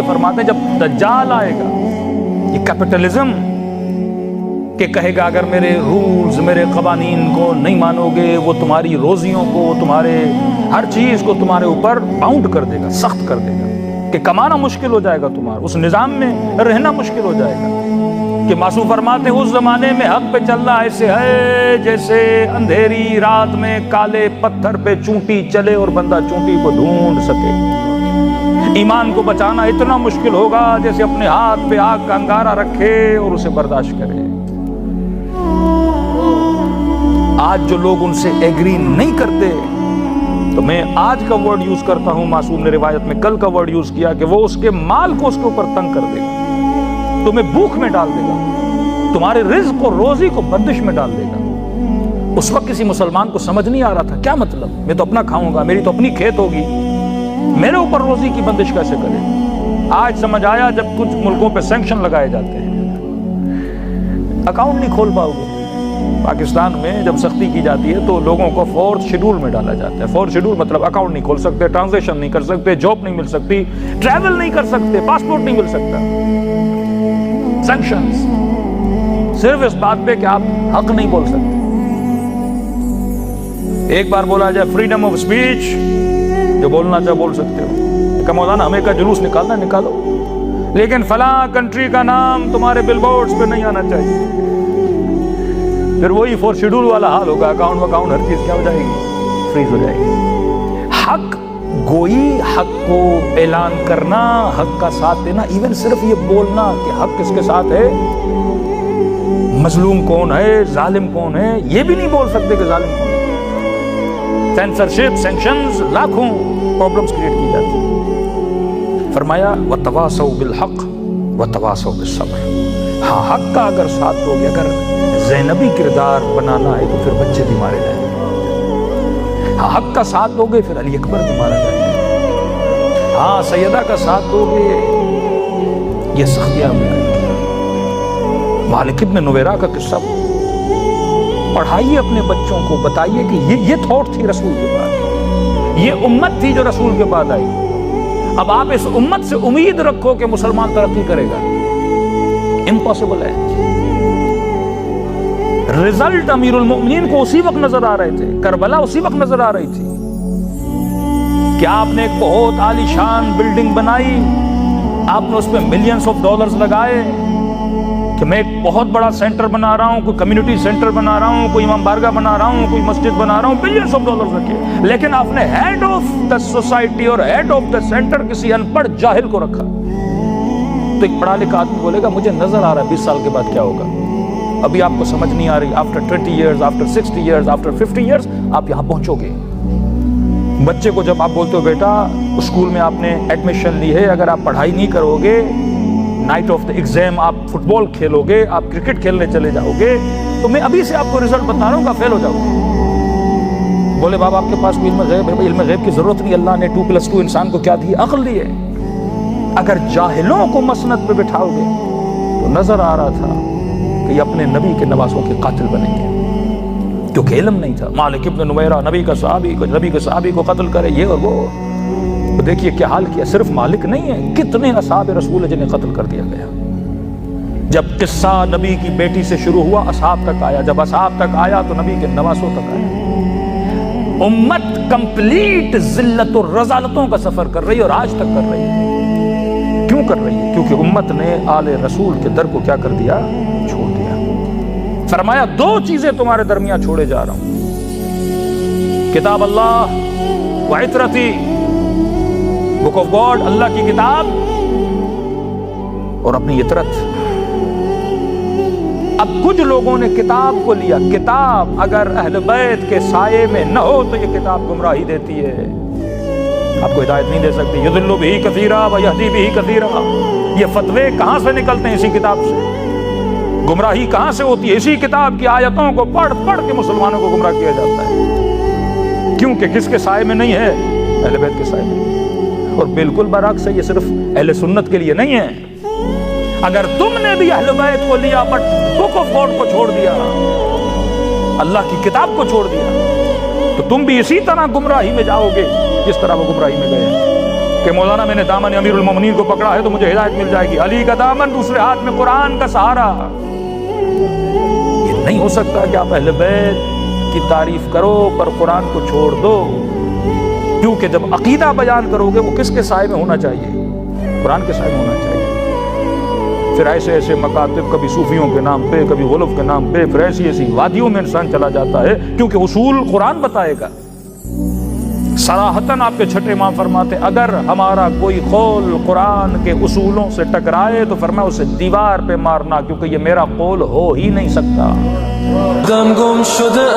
میں فرماتے ہیں جب دجال آئے گا، یہ کیپٹلزم کہ کہے گا اگر میرے رولز، میرے قوانین کو نہیں مانو گے، وہ تمہاری روزیوں کو، تمہارے ہر چیز کو تمہارے اوپر باؤنڈ کر دے گا، سخت کر دے گا، کہ کمانا مشکل ہو جائے گا، تمہارا اس نظام میں رہنا مشکل ہو جائے گا۔ کہ معصوم فرماتے ہیں اس زمانے میں حق پہ چلنا ایسے ہے جیسے اندھیری رات میں کالے پتھر پہ چونٹی چلے اور بندہ چونٹی کو ڈھونڈ سکے۔ ایمان کو بچانا اتنا مشکل ہوگا جیسے اپنے ہاتھ پہ آگ کا انگارہ رکھے اور اسے برداشت کرے۔ آج جو لوگ ان سے ایگری نہیں کرتے، تو میں آج کا ورڈ یوز کرتا ہوں، معصوم نے روایت میں کل کا ورڈ یوز کیا کہ وہ اس کے مال کو اس کے اوپر تنگ کر دے گا، تمہیں بھوک میں ڈال دے گا، تمہارے رزق اور روزی کو بندش میں ڈال دے گا۔ اس وقت کسی مسلمان کو سمجھ نہیں آ رہا تھا کیا مطلب، میں تو اپنا کھاؤں گا، میری تو اپنی کھیت ہوگی، میرے اوپر روزی کی بندش کیسے کرے۔ آج سمجھ آیا جب کچھ ملکوں پہ سینکشن لگائے جاتے ہیں، اکاؤنٹ نہیں کھول پاؤ گے۔ پاکستان میں جب سختی کی جاتی ہے تو لوگوں کو فورتھ شیڈول میں ڈالا جاتا ہے۔ فورتھ شیڈول مطلب اکاؤنٹ نہیں کھول سکتے، ٹرانزیکشن نہیں کر سکتے، جاب نہیں مل سکتی، ٹریول نہیں کر سکتے، پاسپورٹ نہیں مل سکتا۔ سینکشنز صرف اس بات پہ کہ آپ حق نہیں بول سکتے۔ ایک بار بولا جائے فریڈم آف اسپیچ، جو بولنا چاہے بول سکتے ہو، کہ مولانا ہمیں کا جلوس نکالنا نکالو، لیکن فلاں کنٹری کا نام تمہارے بل بورڈز پہ نہیں آنا چاہیے۔ پھر وہی فور شیڈول والا حال ہوگا، اکاؤنٹ ہر چیز کیا ہو جائے گی، فریز ہو جائے گی۔ حق گوئی، حق کو اعلان کرنا، حق کا ساتھ دینا، ایون صرف یہ بولنا کہ حق کس کے ساتھ ہے، مظلوم کون ہے، ظالم کون ہے، یہ بھی نہیں بول سکتے کہ ظالم کون ہے۔ سینسرشپ، سینکشنز، لاکھوں پرابلمز کریٹ کی جاتی ہیں۔ فرمایا وَتَوَاصَوْا بِالْحَقِّ وَتَوَاصَوْا بِالصَّبْرِ۔ ہاں حق کا اگر ساتھ دو گے، اگر زینبی کردار بنانا ہے تو پھر بچے بھی مارے جائیں گے۔ ہاں حق کا ساتھ دو گے پھر علی اکبر بھی مارا جائے گا۔ ہاں سیدہ کا ساتھ دو گے، یہ سختیاں میں آئیں گی۔ مالک ابن نویرہ کا قصہ پڑھائیے اپنے بچوں کو، بتائیے کہ یہ تھاٹ تھی رسول کے بعد، یہ امت تھی جو رسول کے بعد آئی۔ اب آپ اس امت سے امید رکھو کہ مسلمان ترقی کرے گا، امپاسبل ہے۔ رزلٹ امیر المؤمنین کو اسی وقت نظر آ رہے تھے، کربلا اسی وقت نظر آ رہی تھی کہ آپ نے ایک بہت عالی شان بلڈنگ بنائی، آپ نے اس پہ ملینز آف ڈالرز لگائے کہ میں ایک بہت بڑا سینٹر بنا رہا ہوں، کوئی کمیونٹی سینٹر بنا رہا ہوں، کوئی امام بارگاہ بنا رہا ہوں، کوئی مسجد بنا رہا ہوں، بلینز آف ڈالرز رکھے، لیکن آپ نے ہیڈ آف دا سوسائٹی اور ہیڈ آف دا سینٹر کسی ان پڑھ جاہل کو رکھا۔ تو ایک پڑھا لکھا آدمی بولے گا مجھے نظر آ رہا ہے 20 سال کے بعد کیا ہوگا، ابھی آپ کو سمجھ نہیں آ رہی، after 20 years, after 60 years, after 50 years آپ یہاں پہنچو گے۔ بچے کو جب آپ بولتے ہو بیٹا اسکول میں آپ نے ایڈمیشن لی ہے، اگر آپ پڑھائی نہیں کرو گے، نائٹ آف دا ایگزام آپ فٹ بال کھیلو گے، آپ کرکٹ کھیلنے چلے جاؤ گے، تو میں ابھی سے آپ کو رزلٹ بتا رہا ہوں کہ فیل ہو جاؤ گے۔ بولے بابا آپ کے پاس کوئی علم غیب ہے؟ علم غیب کی ضرورت نہیں، اللہ نے 2+2 انسان کو کیا دی؟ عقل دی ہے۔ اگر جاہلوں کو مسند پہ بٹھاؤ گے تو نظر آ رہا تھا کہ یہ اپنے نبی کے نواسوں کے قاتل بنیں گے، کیونکہ علم نہیں تھا۔ مالک ابن نویرہ نبی کے صحابی کو قتل کرے، یہ اور وہ، تو دیکھیے کیا حال کیا۔ صرف مالک نہیں ہے، کتنے اصحاب رسول جنہیں قتل کر دیا گیا۔ جب قصہ نبی کی بیٹی سے شروع ہوا اصحاب تک آیا، جب اصحاب تک آیا تو نبی کے نواسوں تک آیا۔ امت کمپلیٹ ذلت اور رذالتوں کا سفر کر رہی ہے اور آج تک کر رہی ہے۔ کیوں کر رہی ہے؟ کیونکہ امت نے آل رسول کے در کو کیا کر دیا؟ چھوڑ دیا۔ فرمایا 2 چیزیں تمہارے درمیان چھوڑے جا رہا ہوں، کتاب اللہ و عطرتی، بک آف گاڈ، اللہ کی کتاب اور اپنی عطرت۔ اب کچھ لوگوں نے کتاب کو لیا، کتاب اگر اہل بیت کے سائے میں نہ ہو تو یہ کتاب گمراہی دیتی ہے، آپ کو ہدایت نہیں دے سکتی۔ یضل بہ کثیرا و یہدی بہ کثیرا، یہ فتوے کہاں سے نکلتے ہیں؟ اسی کتاب سے۔ گمراہی کہاں سے ہوتی ہے؟ اسی کتاب کی آیتوں کو پڑھ پڑھ کے مسلمانوں کو گمراہ کیا جاتا ہے، کیونکہ کس کے سائے میں نہیں ہے؟ اہل بیت کے سائے میں۔ اور بالکل برعکس ہے، یہ صرف اہل سنت کے لیے نہیں ہے۔ اگر تم نے بھی اہل بیت کو لیا بٹ بک آف گاڈ کو چھوڑ دیا، اللہ کی کتاب کو چھوڑ دیا، تو تم بھی اسی طرح گمراہی میں جاؤ گے جس طرح وہ گمراہی میں گئے ہیں۔ کہ مولانا میں نے دامن امیر المومنین کو پکڑا ہے تو مجھے ہدایت مل جائے گی، علی کا دامن دوسرے ہاتھ میں قرآن کا سہارا. یہ نہیں ہو سکتا کہ آپ اہل بیت کی تعریف کرو پر قرآن کو چھوڑ دو، کیونکہ جب عقیدہ بیان کرو گے وہ کس کے سائے میں ہونا چاہیے؟ قرآن کے سائے میں ہونا چاہیے. پھر ایسے ایسے مکاتب، کبھی صوفیوں کے نام پہ، کبھی غلف کے نام پہ، پھر ایسی ایسی وادیوں میں انسان چلا جاتا ہے، کیونکہ اصول قرآن بتائے گا. صراحتاً آپ کے چھٹے امام فرماتے اگر ہمارا کوئی قول قرآن کے اصولوں سے ٹکرائے تو فرمایا اسے دیوار پہ مارنا، کیونکہ یہ میرا قول ہو ہی نہیں سکتا. گم شدہ